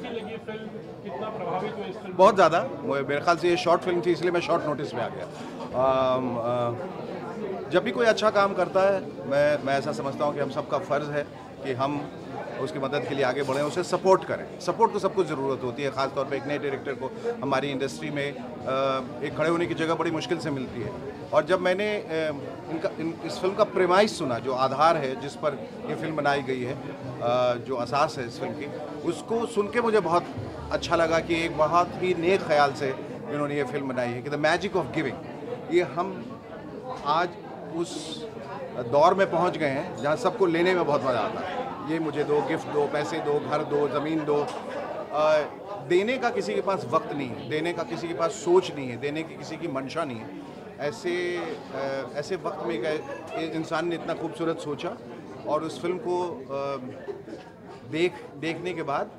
कैसी लगी फिल्म, कितना प्रभावित हुआ इस फिल्म? बहुत ज़्यादा। मेरे ख्याल से ये शॉर्ट फिल्म थी, इसलिए मैं शॉर्ट नोटिस में आ गया। जब भी कोई अच्छा काम करता है, मैं ऐसा समझता हूँ कि हम सबका फ़र्ज़ है कि हम उसकी मदद के लिए आगे बढ़ें, उसे सपोर्ट करें। सपोर्ट को सबको ज़रूरत होती है, ख़ास तौर पे एक नए डायरेक्टर को हमारी इंडस्ट्री में एक खड़े होने की जगह बड़ी मुश्किल से मिलती है। और जब मैंने इस फिल्म का प्रेमाइस सुना, जो आधार है जिस पर ये फिल्म बनाई गई है, जो असास है इस फिल्म की, उसको सुन के मुझे बहुत अच्छा लगा कि एक बहुत ही नेक ख्याल से इन्होंने ये फिल्म बनाई है कि द मैजिक ऑफ गिविंग। ये हम आज उस दौर में पहुंच गए हैं जहां सबको लेने में बहुत मज़ा आता है। ये मुझे दो, गिफ्ट दो, पैसे दो, घर दो, ज़मीन दो। देने का किसी के पास वक्त नहीं है, देने का किसी के पास सोच नहीं है, देने की किसी की मंशा नहीं है। ऐसे वक्त में इंसान ने इतना खूबसूरत सोचा, और उस फिल्म को देखने के बाद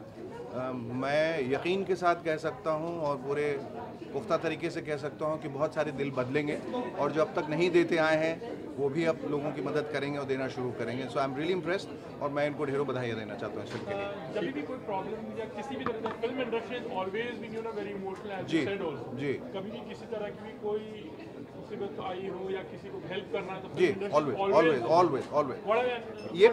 मैं यकीन के साथ कह सकता हूँ और पूरे पुख्ता तरीके से कह सकता हूँ कि बहुत सारे दिल बदलेंगे, और जो अब तक नहीं देते आए हैं वो भी अब लोगों की मदद करेंगे और देना शुरू करेंगे। सो आई एम रियली इम्प्रेस्ड, और मैं इनको ढेरों बधाई देना चाहता हूँ इस फिल्म के लिए। जब भी कोई प्रॉब्लम या किसी भी तरह film industry has always been you know very emotional as जी, यू सेड आल्सो। जी, कभी भी किसी तरह की भी कोई मुसीबत आई हो या किसी को हेल्प करना है तो जी, ऑलवेज। ये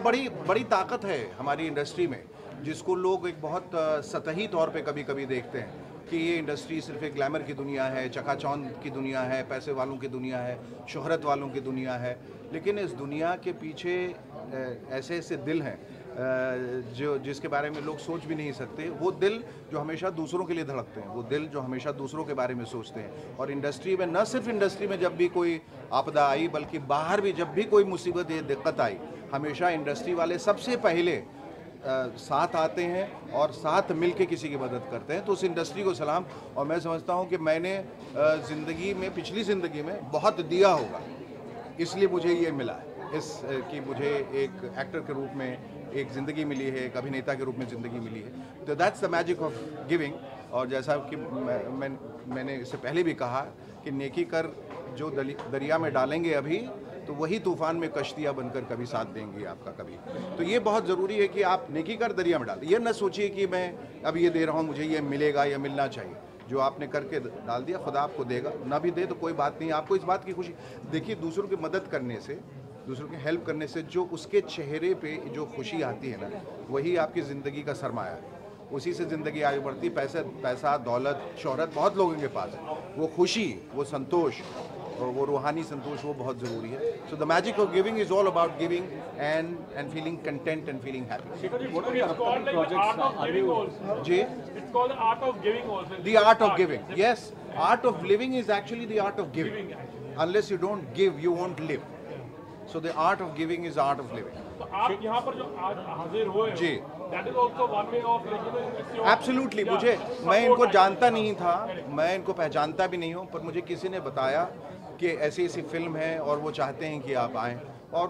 बड़ी ताकत है हमारी इंडस्ट्री में, जिसको लोग एक बहुत सतही तौर पे कभी कभी देखते हैं कि ये इंडस्ट्री सिर्फ एक ग्लैमर की दुनिया है, चकाचौंध की दुनिया है, पैसे वालों की दुनिया है, शोहरत वालों की दुनिया है। लेकिन इस दुनिया के पीछे ऐसे ऐसे दिल हैं जिसके बारे में लोग सोच भी नहीं सकते। वो दिल जो हमेशा दूसरों के लिए धड़कते हैं, वो दिल जो हमेशा दूसरों के बारे में सोचते हैं। और इंडस्ट्री में, न सिर्फ इंडस्ट्री में जब भी कोई आपदा आई, बल्कि बाहर भी जब भी कोई मुसीबत या दिक्कत आई, हमेशा इंडस्ट्री वाले सबसे पहले साथ आते हैं और साथ मिलके किसी की मदद करते हैं। तो उस इंडस्ट्री को सलाम। और मैं समझता हूँ कि मैंने ज़िंदगी में, पिछली ज़िंदगी में बहुत दिया होगा, इसलिए मुझे ये मिला है कि मुझे एक एक्टर के रूप में एक ज़िंदगी मिली है, एक अभिनेता के रूप में ज़िंदगी मिली है। तो that's the magic of giving. और जैसा कि मैंने इससे पहले भी कहा कि नेकी कर जो दरिया में डालेंगे अभी, तो वही तूफ़ान में कश्तियाँ बनकर कभी साथ देंगी आपका कभी। तो ये बहुत ज़रूरी है कि आप नेकी कर दरिया में डालें। ये न सोचिए कि मैं अब ये दे रहा हूँ, मुझे ये मिलेगा या मिलना चाहिए। जो आपने करके डाल दिया, खुदा आपको देगा। ना भी दे तो कोई बात नहीं, आपको इस बात की खुशी। देखिए, दूसरों की मदद करने से, दूसरों की हेल्प करने से जो उसके चेहरे पे जो खुशी आती है ना, वही आपकी ज़िंदगी का सरमाया है। उसी से ज़िंदगी आगे बढ़ती। पैसा, दौलत, शोहरत बहुत लोगों के पास है। वो खुशी, वो संतोष, वो रूहानी संतोष, वो बहुत ज़रूरी है। So the magic of giving is all about giving and feeling content and feeling happy. जी, the art of giving. Yes, art of living is actually the art of giving. Unless you don't give, you won't live. So the art of giving is the art of living. तो आप यहाँ पर जो आज हाजिर हुए जी, that is also one way of like absolutely. मैं इनको जानता नहीं था, मैं इनको पहचानता भी नहीं हूँ, पर मुझे किसी ने बताया कि ऐसी ऐसी फिल्म है और वो चाहते हैं कि आप आएँ। और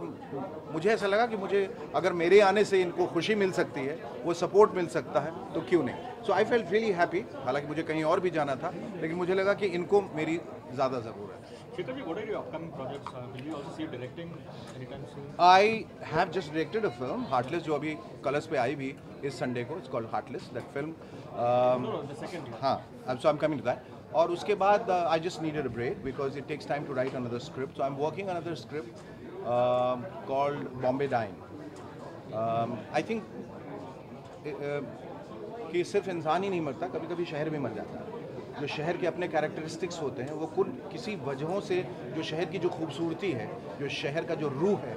मुझे ऐसा लगा कि मुझे अगर मेरे आने से इनको खुशी मिल सकती है, वो सपोर्ट मिल सकता है, तो क्यों नहीं। सो आई फेल्ट रियली हैप्पी। हालांकि मुझे कहीं और भी जाना था, लेकिन मुझे लगा कि इनको मेरी ज़्यादा ज़रूरत है। I have just directed a film, Heartless, जो अभी कलर्स पे आई भी इस संडे को। It's called Heartless, that film. हाँ, so I am coming to that. और उसके बाद I just needed a break because it takes time to write another script. So I am working another script called Bombay Dying. I think कि सिर्फ इंसान ही नहीं मरता, कभी कभी शहर भी मर जाता है। जो शहर के अपने कैरेक्टरिस्टिक्स होते हैं, वो किसी वजहों से जो शहर की जो खूबसूरती है, जो शहर का जो रूह है,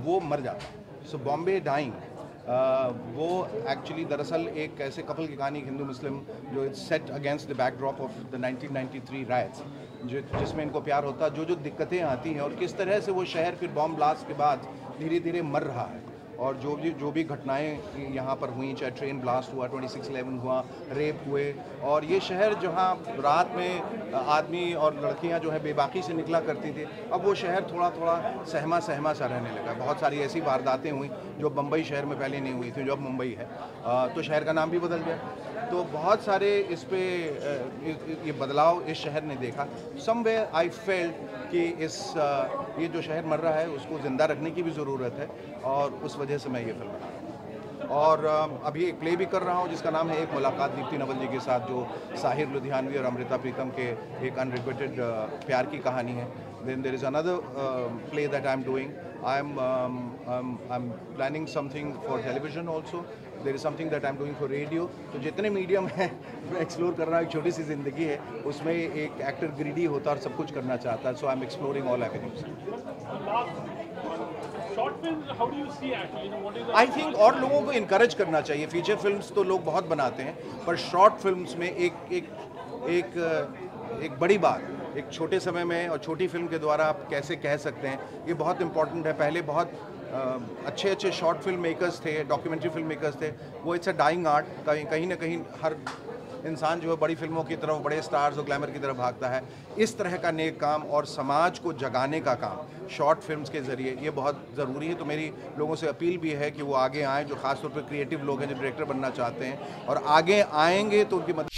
वो मर जाता है। सो बॉम्बे डाइंग वो एक्चुअली दरअसल एक ऐसे कपल की कहानी, हिंदू मुस्लिम, जो set against the backdrop of the 1993 rights, जिसमें इनको प्यार होता है, जो दिक्कतें आती हैं और किस तरह से वो शहर फिर बॉम्ब ब्लास्ट के बाद धीरे धीरे मर रहा है। और जो भी घटनाएं यहाँ पर हुई, चाहे ट्रेन ब्लास्ट हुआ, 26/11 हुआ, रेप हुए, और ये शहर जहाँ रात में आदमी और लड़कियाँ जो है बेबाकी से निकला करती थी, अब वो शहर थोड़ा थोड़ा सहमा सहमा सा रहने लगा। बहुत सारी ऐसी वारदातें हुई जो बम्बई शहर में पहले नहीं हुई थी, जो अब मुंबई है। तो शहर का नाम भी बदल गया। तो बहुत सारे इस पे ये बदलाव इस शहर ने देखा। समवेयर आई फेल्ट कि ये जो शहर मर रहा है, उसको ज़िंदा रखने की भी ज़रूरत है, और उस वजह से मैं ये फिल्म बना रहा हूँ। और अभी एक प्ले भी कर रहा हूँ जिसका नाम है एक मुलाकात दीप्ति नवल जी के साथ, जो साहिर लुधियानवी और अमृता प्रीतम के एक अनरिक्वेटेड प्यार की कहानी है. Then there is another play that I'm doing. I'm planning something for television also. There is something that I'm doing for radio. तो जितने मीडियम हैं मैं एक्सप्लोर कर रहा हूँ. एक छोटी सी ज़िंदगी है, उसमें एक एक्टर ग्रीडी होता है और सब कुछ करना चाहता है. So I'm exploring all avenues. Short film, how do you see actually, what is I think और लोगों को इनकरेज करना चाहिए. फीचर फिल्म्स तो लोग बहुत बनाते हैं, पर शॉर्ट फिल्म्स में एक बड़ी बात एक छोटे समय में और छोटी फिल्म के द्वारा आप कैसे कह सकते हैं, ये बहुत इंपॉर्टेंट है. पहले बहुत अच्छे शॉर्ट फिल्म मेकर्स थे, डॉक्यूमेंट्री फिल्म मेकर्स थे. वो इट्स अ डाइंग आर्ट. कहीं ना कहीं हर इंसान जो है बड़ी फिल्मों की तरफ, बड़े स्टार्स और ग्लैमर की तरफ भागता है. इस तरह का नेक काम और समाज को जगाने का काम शॉर्ट फिल्म्स के ज़रिए ये बहुत ज़रूरी है. तो मेरी लोगों से अपील भी है कि वो आगे आएँ, जो ख़ासतौर पर क्रिएटिव लोग हैं, जो डायरेक्टर बनना चाहते हैं और आगे आएंगे तो उनकी मदद